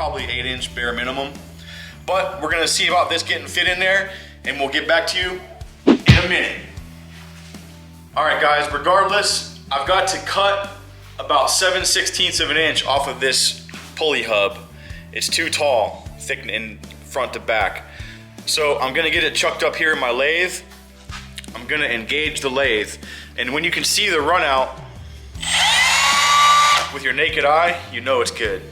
probably 8-inch bare minimum. But we're gonna see about this getting fit in there, and we'll get back to you in a minute. All right guys, regardless, I've got to cut about 7/16 of an inch off of this pulley hub. It's too tall, thick in front to back. So I'm gonna get it chucked up here in my lathe. I'm gonna engage the lathe. And when you can see the run out with your naked eye, you know it's good.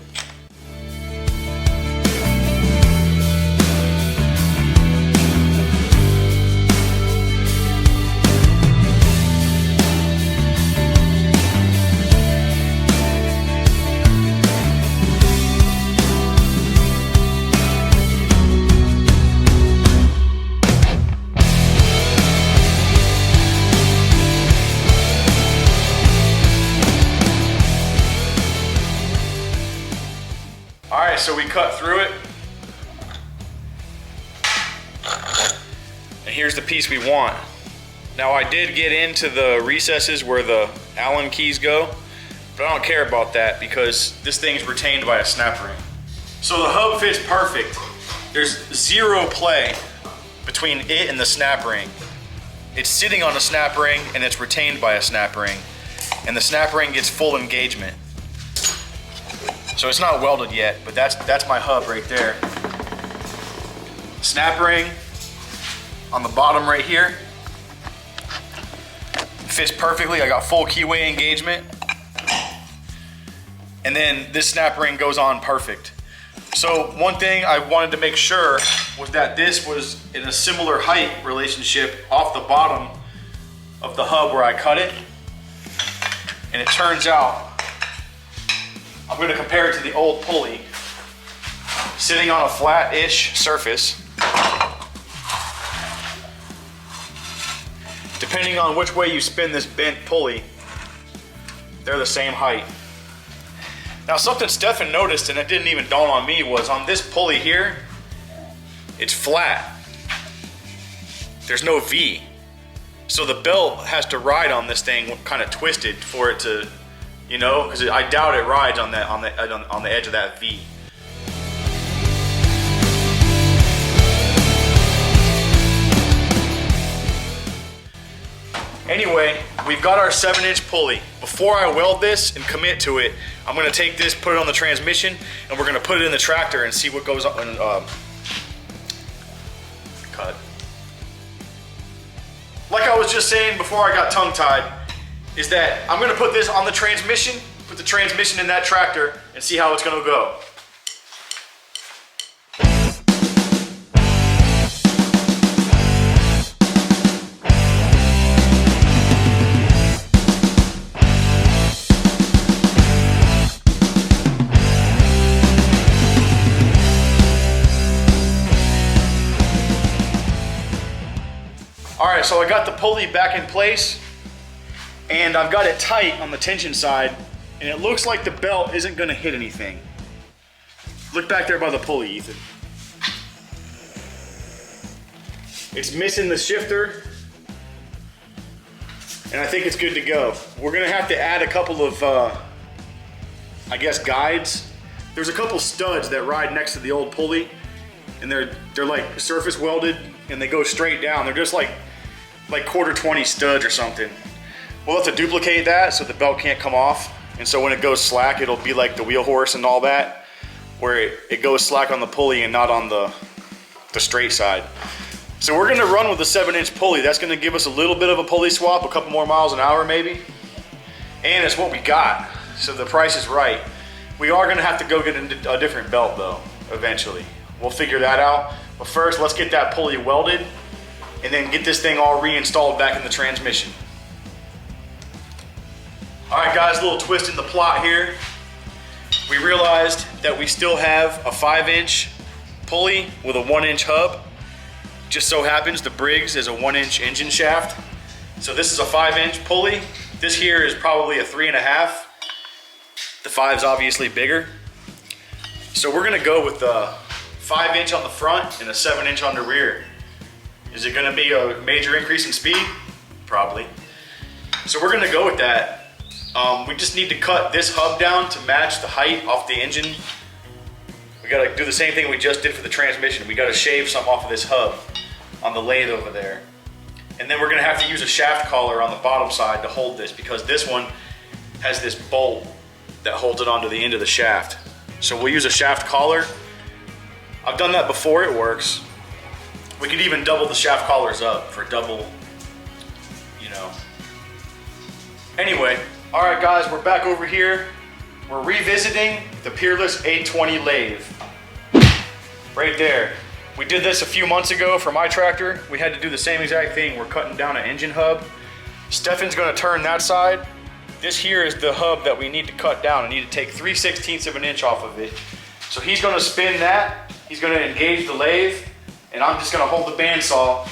Alright, so we cut through it. And here's the piece we want. Now I did get into the recesses where the Allen keys go, but I don't care about that because this thing's retained by a snap ring. So the hub fits perfect. There's zero play between it and the snap ring. It's sitting on a snap ring and it's retained by a snap ring. And the snap ring gets full engagement. So it's not welded yet, but that's my hub right there. Snap ring on the bottom right here. Fits perfectly. I got full keyway engagement. And then this snap ring goes on perfect. So one thing I wanted to make sure was that this was in a similar height relationship off the bottom of the hub where I cut it. And it turns out I'm going to compare it to the old pulley. Sitting on a flat-ish surface. Depending on which way you spin this bent pulley, they're the same height. Now something Stefan noticed, and it didn't even dawn on me, was on this pulley here, it's flat. There's no V. So the belt has to ride on this thing kind of twisted for it to, you know, because I doubt it rides on that on the edge of that V. Anyway, we've got our 7-inch pulley. Before I weld this and commit to it, I'm gonna take this, put it on the transmission, and we're gonna put it in the tractor and see what goes on. Cut. Like I was just saying before I got tongue-tied, is that I'm gonna put this on the transmission, put the transmission in that tractor, and see how it's gonna go. All right, so I got the pulley back in place. And I've got it tight on the tension side, and it looks like the belt isn't gonna hit anything. Look back there by the pulley, Ethan. It's missing the shifter, and I think it's good to go. We're gonna have to add a couple of, I guess, guides. There's a couple studs that ride next to the old pulley, and they're like surface welded, and they go straight down. They're just like quarter 20 studs or something. We'll have to duplicate that so the belt can't come off. And so when it goes slack, it'll be like the wheel horse and all that, where it goes slack on the pulley and not on the straight side. So we're gonna run with a 7-inch pulley. That's gonna give us a little bit of a pulley swap, a couple more miles an hour maybe. And it's what we got, so the price is right. We are gonna have to go get a different belt though, eventually. We'll figure that out. But first, let's get that pulley welded and then get this thing all reinstalled back in the transmission. All right guys, a little twist in the plot here. We realized that we still have a 5-inch pulley with a 1-inch hub. Just so happens the Briggs is a 1-inch engine shaft. So this is a 5-inch pulley. This here is probably a 3.5. The 5's obviously bigger. So we're gonna go with the 5-inch on the front and a 7-inch on the rear. Is it gonna be a major increase in speed? Probably. So we're gonna go with that. We just need to cut this hub down to match the height off the engine. We gotta do the same thing we just did for the transmission. We gotta shave some off of this hub on the lathe over there. And then we're gonna have to use a shaft collar on the bottom side to hold this, because this one has this bolt that holds it onto the end of the shaft. So we'll use a shaft collar. I've done that before, it works. We could even double the shaft collars up for double, you know. Anyway, all right guys, we're back over here. We're revisiting the Peerless 820 lathe. Right there. We did this a few months ago for my tractor. We had to do the same exact thing. We're cutting down an engine hub. Stefan's gonna turn that side. This here is the hub that we need to cut down. I need to take 3/16 of an inch off of it. So he's gonna spin that. He's gonna engage the lathe, and I'm just gonna hold the bandsaw.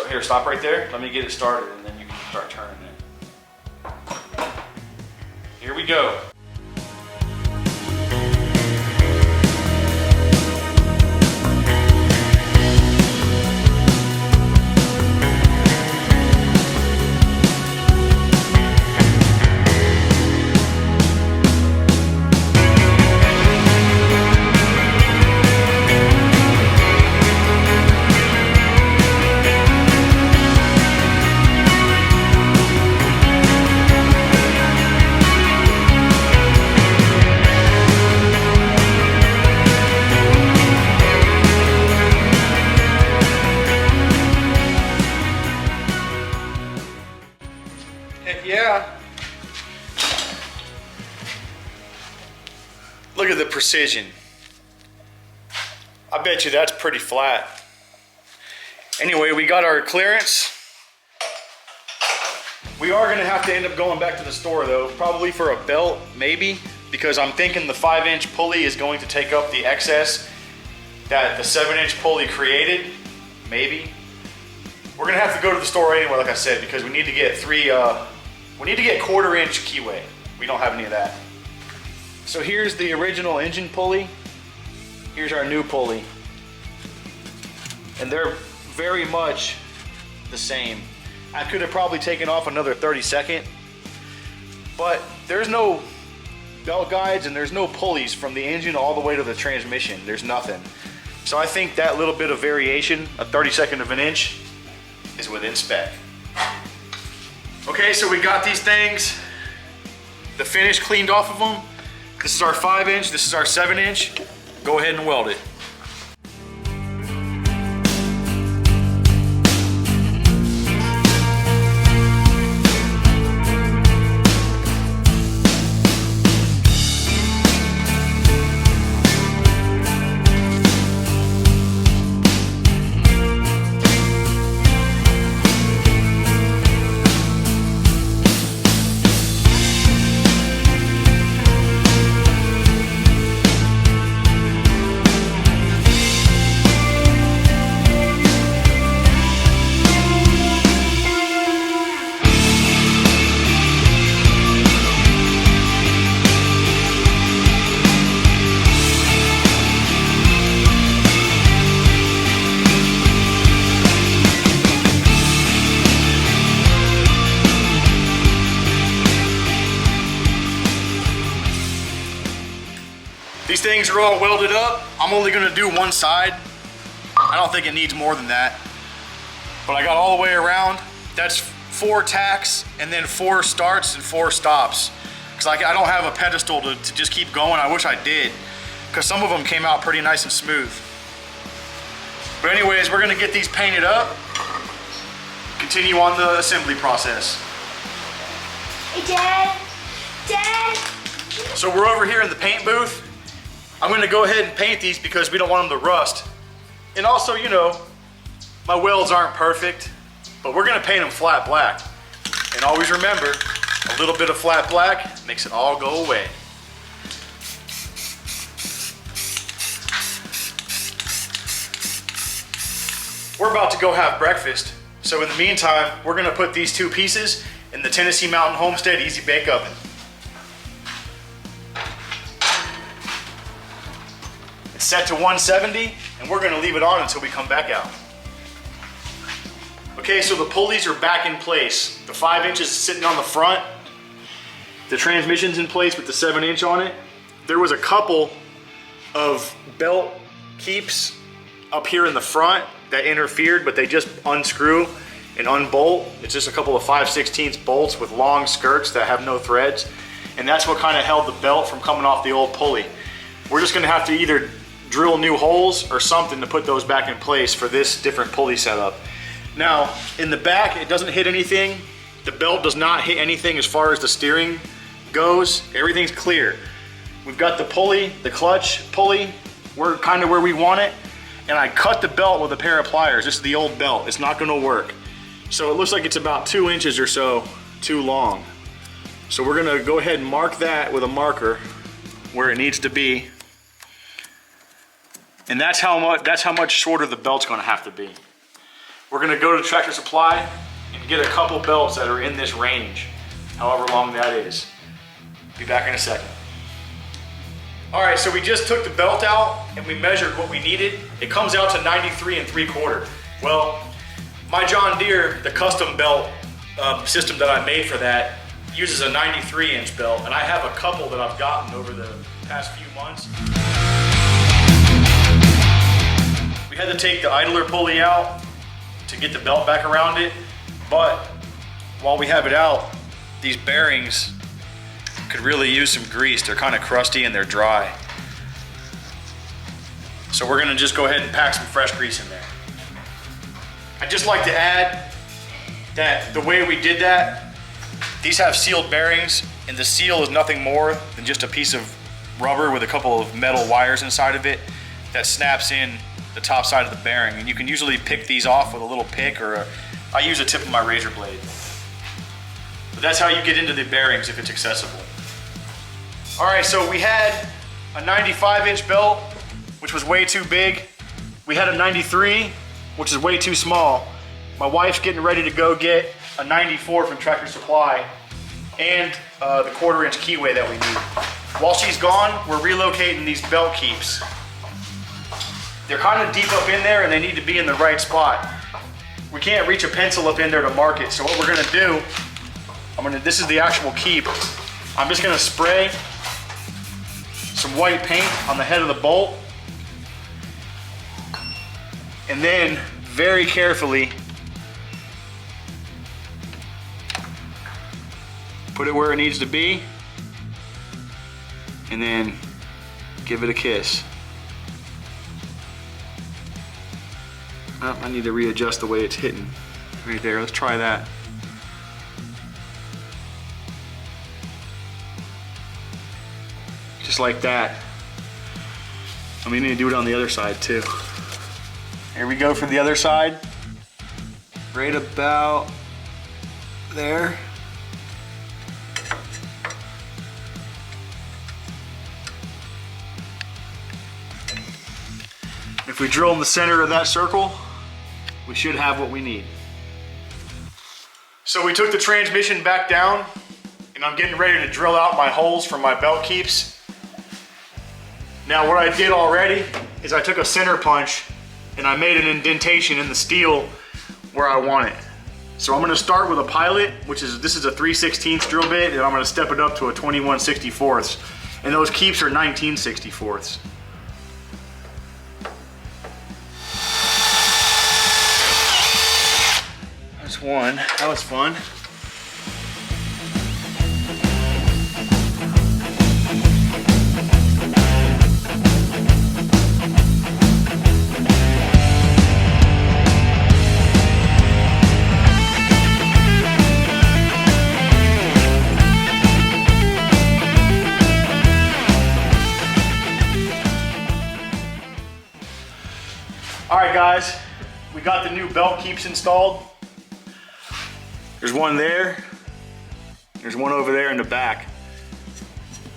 Here, stop right there. Let me get it started, and then you can start turning it. Here we go. Yeah. Look at the precision. I bet you that's pretty flat. Anyway, we got our clearance. We are gonna have to end up going back to the store though, probably for a belt, maybe, because I'm thinking the 5-inch pulley is going to take up the excess that the 7-inch pulley created, maybe. We're gonna have to go to the store anyway, like I said, because we need to get we need to get 1/4-inch keyway. We don't have any of that. So here's the original engine pulley. Here's our new pulley. And they're very much the same. I could have probably taken off another 32nd, but there's no belt guides and there's no pulleys from the engine all the way to the transmission. There's nothing. So I think that little bit of variation, a 32nd of an inch, is within spec. Okay, so we got these things, the finish cleaned off of them. This is our 5-inch, this is our 7-inch. Go ahead and weld it. These things are all welded up. I'm only gonna do one side. I don't think it needs more than that. But I got all the way around. That's 4 tacks and then 4 starts and 4 stops. Cause I don't have a pedestal to just keep going. I wish I did. Cause some of them came out pretty nice and smooth. But anyways, we're gonna get these painted up. Continue on the assembly process. Hey, Dad. Dad. So we're over here in the paint booth. I'm gonna go ahead and paint these because we don't want them to rust. And also, you know, my welds aren't perfect, but we're gonna paint them flat black. And always remember, a little bit of flat black makes it all go away. We're about to go have breakfast. So in the meantime, we're gonna put these 2 pieces in the Tennessee Mountain Homestead Easy Bake Oven. It's set to 170, and we're gonna leave it on until we come back out. Okay, so the pulleys are back in place. The 5 inches is sitting on the front. The transmission's in place with the 7-inch on it. there was a couple of belt keeps up here in the front that interfered, but they just unscrew and unbolt. It's just a couple of 5/16 bolts with long skirts that have no threads. And that's what kind of held the belt from coming off the old pulley. We're just gonna have to either drill new holes or something to put those back in place for this different pulley setup. Now, in the back, it doesn't hit anything. The belt does not hit anything as far as the steering goes. Everything's clear. We've got the pulley, the clutch pulley, we're kind of where we want it. And I cut the belt with a pair of pliers. This is the old belt. It's not gonna work. So it looks like it's about 2 inches or so too long. So we're gonna go ahead and mark that with a marker where it needs to be. And that's how much shorter the belt's gonna have to be. We're gonna go to Tractor Supply and get a couple belts that are in this range, however long that is. Be back in a second. All right, so we just took the belt out and we measured what we needed. It comes out to 93 3/4. Well, my John Deere, the custom belt system that I made for that, uses a 93-inch belt, and I have a couple that I've gotten over the past few months. We had to take the idler pulley out to get the belt back around it, but while we have it out, these bearings could really use some grease. They're kind of crusty and they're dry. So we're gonna just go ahead and pack some fresh grease in there. I'd just like to add that the way we did that, these have sealed bearings, and the seal is nothing more than just a piece of rubber with a couple of metal wires inside of it that snaps in the top side of the bearing. And you can usually pick these off with a little pick, or I use a tip of my razor blade. But that's how you get into the bearings if it's accessible. All right, so we had a 95-inch belt, which was way too big. We had a 93, which is way too small. My wife's getting ready to go get a 94 from Tractor Supply and the 1/4-inch keyway that we need. While she's gone, we're relocating these belt keeps. They're kind of deep up in there and they need to be in the right spot. We can't reach a pencil up in there to mark it. So what we're gonna do, this is the actual keep. I'm just gonna spray some white paint on the head of the bolt, and then very carefully put it where it needs to be, and then give it a kiss. Oh, I need to readjust the way it's hitting. Right there, let's try that. Just like that. And we need to do it on the other side too. Here we go for the other side. Right about there. If we drill in the center of that circle, we should have what we need. So we took the transmission back down, and I'm getting ready to drill out my holes for my belt keeps. Now what I did already is I took a center punch and I made an indentation in the steel where I want it. So I'm gonna start with a pilot, this is a 3/16 drill bit, and I'm gonna step it up to a 21/64. And those keeps are 19/64. That's one, that was fun. All right, guys, we got the new belt keeps installed. There's one there. There's one over there in the back.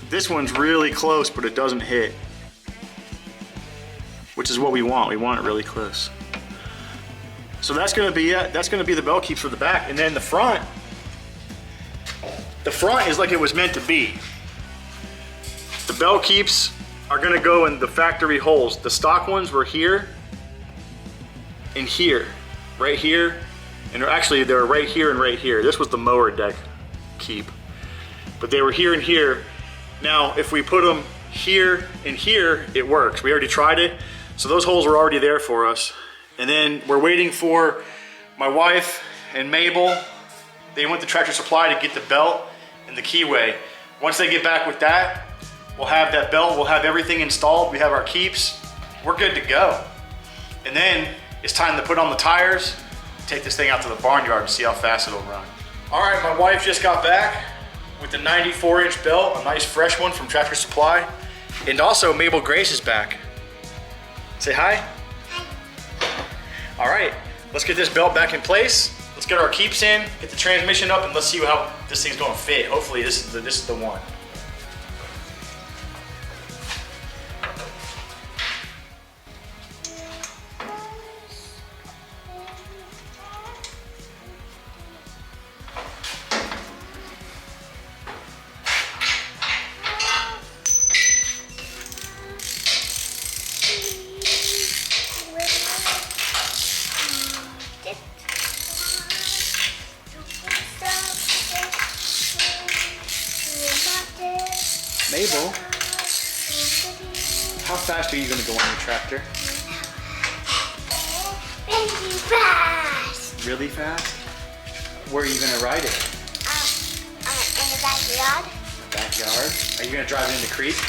This one's really close, but it doesn't hit, which is what we want. We want it really close. So that's gonna be it. That's gonna be the belt keeps for the back. And then the front is like it was meant to be. The belt keeps are gonna go in the factory holes. The stock ones were here and here, right here, and actually they were right here and right here. This was the mower deck keep, but they were here and here. Now, if we put them here and here, it works. We already tried it. So those holes are already there for us. And then we're waiting for my wife and Mabel. They went to Tractor Supply to get the belt and the keyway. Once they get back with that, we'll have that belt, we'll have everything installed, we have our keeps, we're good to go. And then it's time to put on the tires, take this thing out to the barnyard and see how fast it'll run. All right, my wife just got back with the 94-inch belt, a nice fresh one from Tractor Supply. And also Mabel Grace is back. Say hi. Hi. All right, let's get this belt back in place. Let's get our keeps in, get the transmission up, and let's see how this thing's gonna fit. Hopefully this is the one. Mabel, how fast are you gonna go on your tractor? Really fast. Really fast? Where are you gonna ride it? In the backyard. Backyard? Are you gonna drive it in the creek?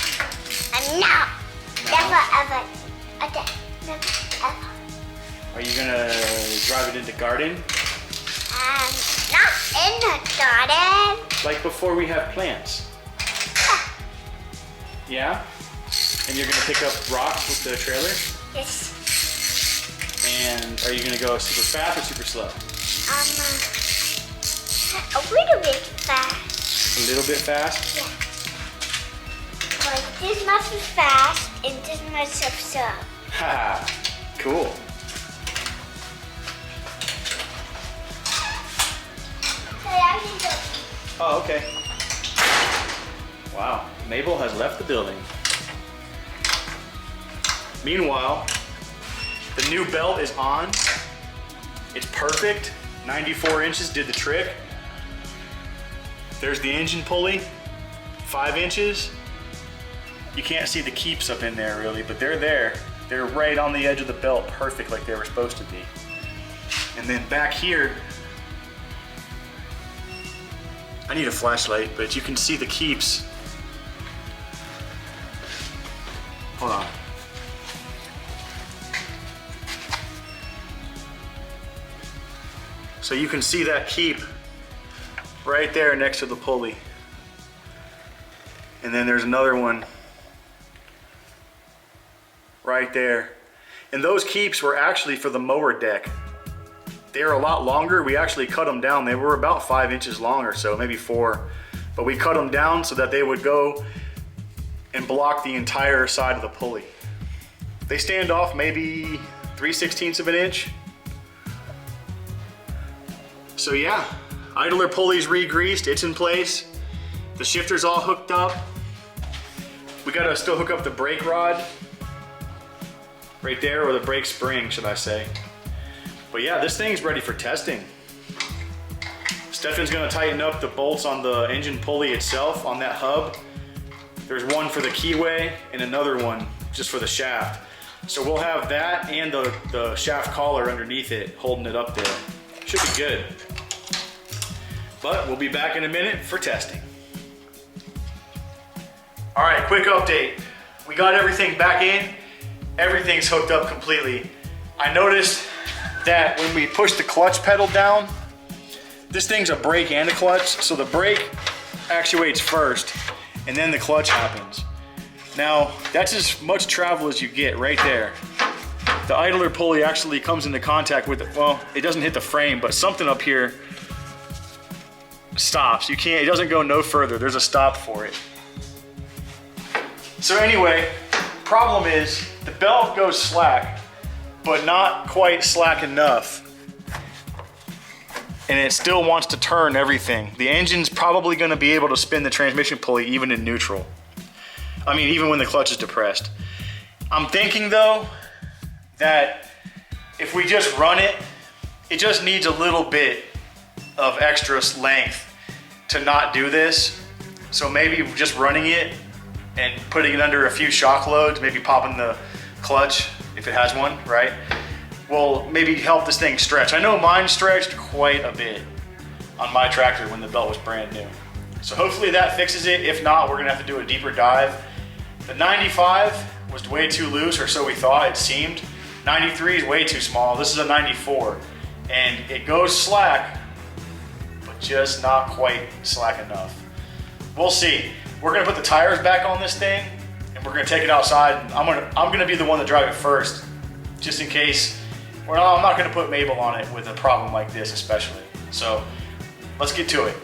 No. No? Never ever. Never ever. Are you gonna drive it in the garden? Not in the garden. Like before we have plants? Yeah? And you're gonna pick up rocks with the trailer? Yes. And are you gonna go super fast or super slow? A little bit fast. A little bit fast? Yeah. Like this much is fast and this much is slow. Ha! Cool. Oh, okay. Wow, Mabel has left the building. Meanwhile, the new belt is on. It's perfect. 94 inches did the trick. There's the engine pulley, 5 inches. You can't see the keeps up in there really, but they're there. They're right on the edge of the belt, perfect like they were supposed to be. And then back here, I need a flashlight, but you can see the keeps. Hold on. So you can see that keep right there next to the pulley. And then there's another one right there. And those keeps were actually for the mower deck. They're a lot longer. We actually cut them down. They were about 5 inches long or so, maybe 4. But we cut them down so that they would go and block the entire side of the pulley. They stand off maybe 3/16 of an inch. So yeah, idler pulley's re-greased, it's in place. The shifter's all hooked up. We gotta still hook up the brake rod right there, or the brake spring, should I say. But yeah, this thing's ready for testing. Stefan's gonna tighten up the bolts on the engine pulley itself, on that hub. There's one for the keyway and another one just for the shaft. So we'll have that and the shaft collar underneath it, holding it up there. Should be good. But we'll be back in a minute for testing. All right, quick update. We got everything back in. Everything's hooked up completely. I noticed that when we push the clutch pedal down, this thing's a brake and a clutch, so the brake actuates first and then the clutch happens. Now, that's as much travel as you get right there. The idler pulley actually comes into contact with it. Well, it doesn't hit the frame, but something up here stops. You can't, it doesn't go no further. There's a stop for it. So anyway, problem is the belt goes slack, but not quite slack enough. And it still wants to turn everything. The engine's probably gonna be able to spin the transmission pulley even in neutral. I mean, even when the clutch is depressed. I'm thinking though, that if we just run it, it just needs a little bit of extra length to not do this. So maybe just running it and putting it under a few shock loads, maybe popping the clutch if it has one, right, will maybe help this thing stretch. I know mine stretched quite a bit on my tractor when the belt was brand new. So hopefully that fixes it. If not, we're gonna have to do a deeper dive. The 95 was way too loose, or so we thought, it seemed. 93 is way too small. This is a 94. And it goes slack, but just not quite slack enough. We'll see. We're gonna put the tires back on this thing, and we're gonna take it outside. I'm gonna be the one to drive it first, just in case. I'm not gonna put Mabel on it with a problem like this, especially. So let's get to it.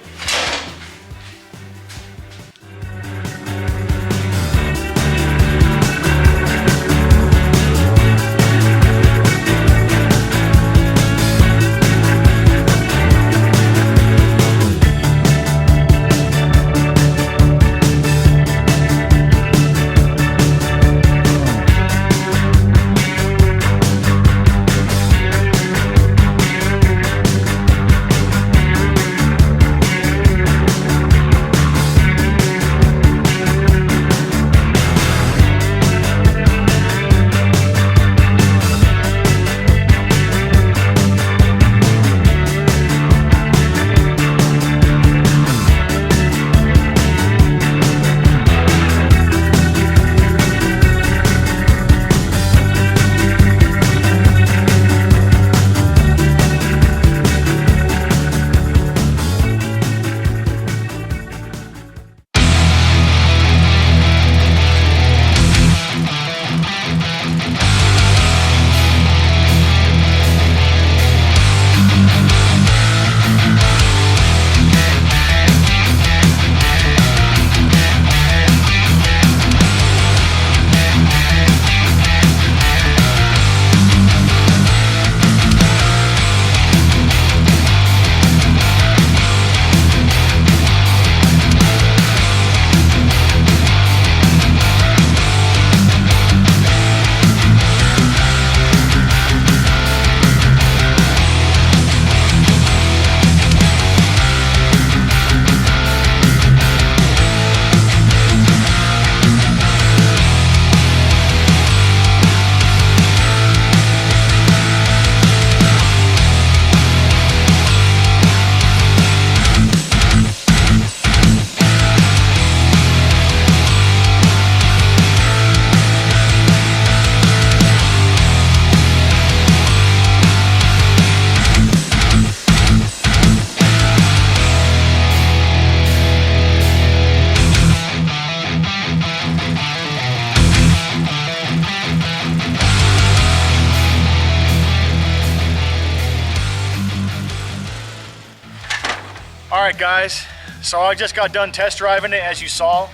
All right, guys, so I just got done test driving it, as you saw,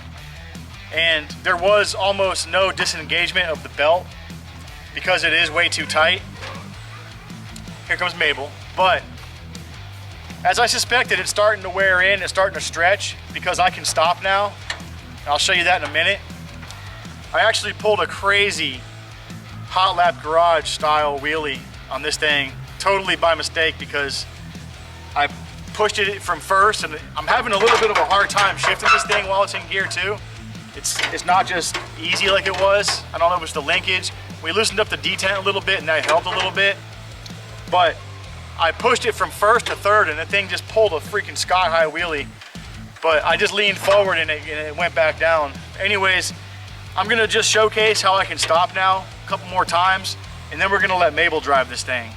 and there was almost no disengagement of the belt because it is way too tight. Here comes Mabel. But as I suspected, it's starting to wear in, it's starting to stretch because I can stop now. I'll show you that in a minute. I actually pulled a crazy hot lap garage style wheelie on this thing, totally by mistake, because I pushed it from first, and I'm having a little bit of a hard time shifting this thing while it's in gear too. It's not just easy like it was. I don't know if it's the linkage. We loosened up the detent a little bit and that helped a little bit. But I pushed it from first to third and the thing just pulled a freaking sky-high wheelie. But I just leaned forward and it went back down. Anyways, I'm gonna just showcase how I can stop now a couple more times, and then we're gonna let Mabel drive this thing.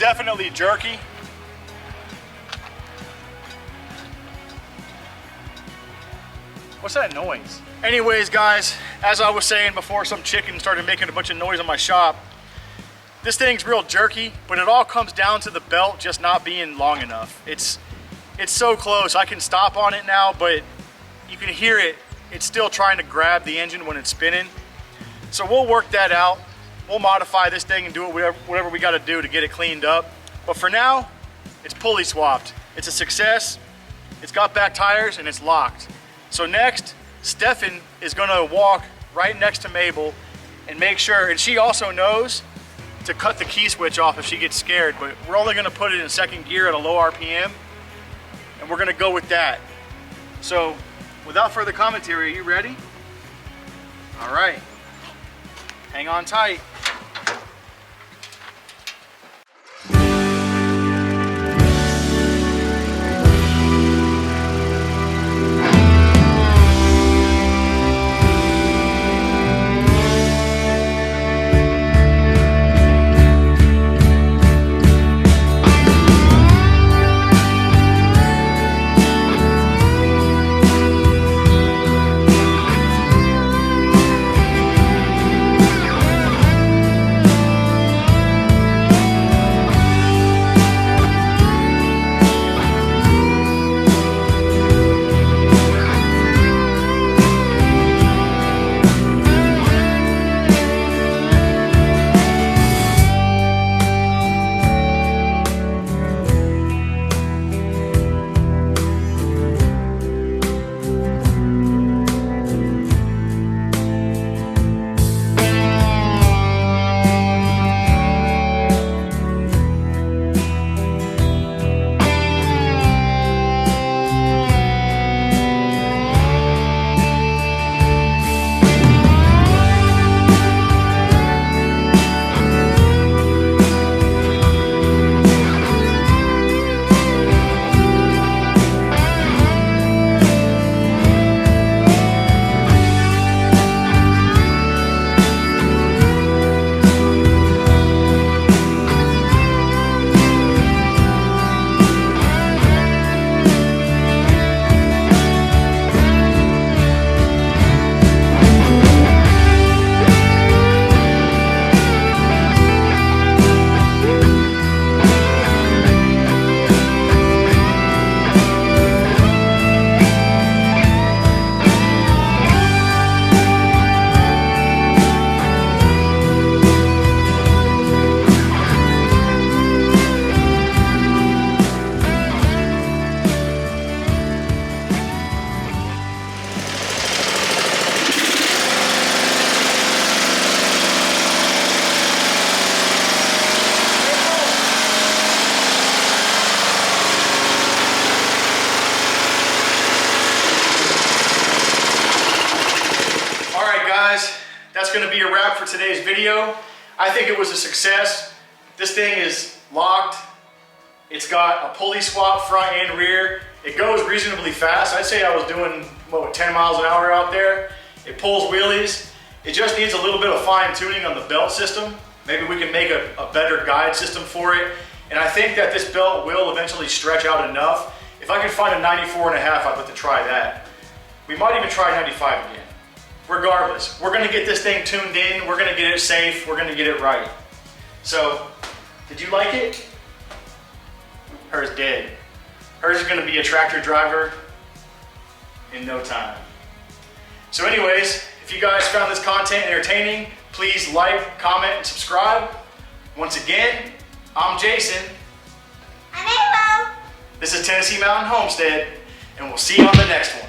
definitely jerky. What's that noise? Anyways, guys, as I was saying before, some chicken started making a bunch of noise in my shop. This thing's real jerky, but it all comes down to the belt just not being long enough. It's so close. I can stop on it now, but you can hear it. It's still trying to grab the engine when it's spinning. So we'll work that out. We'll modify this thing and do whatever we got to do to get it cleaned up. But for now, it's pulley swapped. It's a success. It's got back tires and it's locked. So next, Stefan is going to walk right next to Mabel and make sure, and she also knows to cut the key switch off if she gets scared, but we're only going to put it in second gear at a low RPM, and we're going to go with that. So without further commentary, are you ready? All right, hang on tight. That's going to be a wrap for today's video. I think it was a success. This thing is locked. It's got a pulley swap front and rear. It goes reasonably fast. I'd say I was doing, what, 10 miles an hour out there. It pulls wheelies. It just needs a little bit of fine tuning on the belt system. Maybe we can make a better guide system for it. And I think that this belt will eventually stretch out enough. If I can find a 94.5, I'd like to try that. We might even try 95 again. Regardless, we're gonna get this thing tuned in, we're gonna get it safe, we're gonna get it right. So, did you like it? Hers did. Hers is gonna be a tractor driver in no time. So anyways, if you guys found this content entertaining, please like, comment, and subscribe. Once again, I'm Jason. I'm Mabel. This is Tennessee Mountain Homestead, and we'll see you on the next one.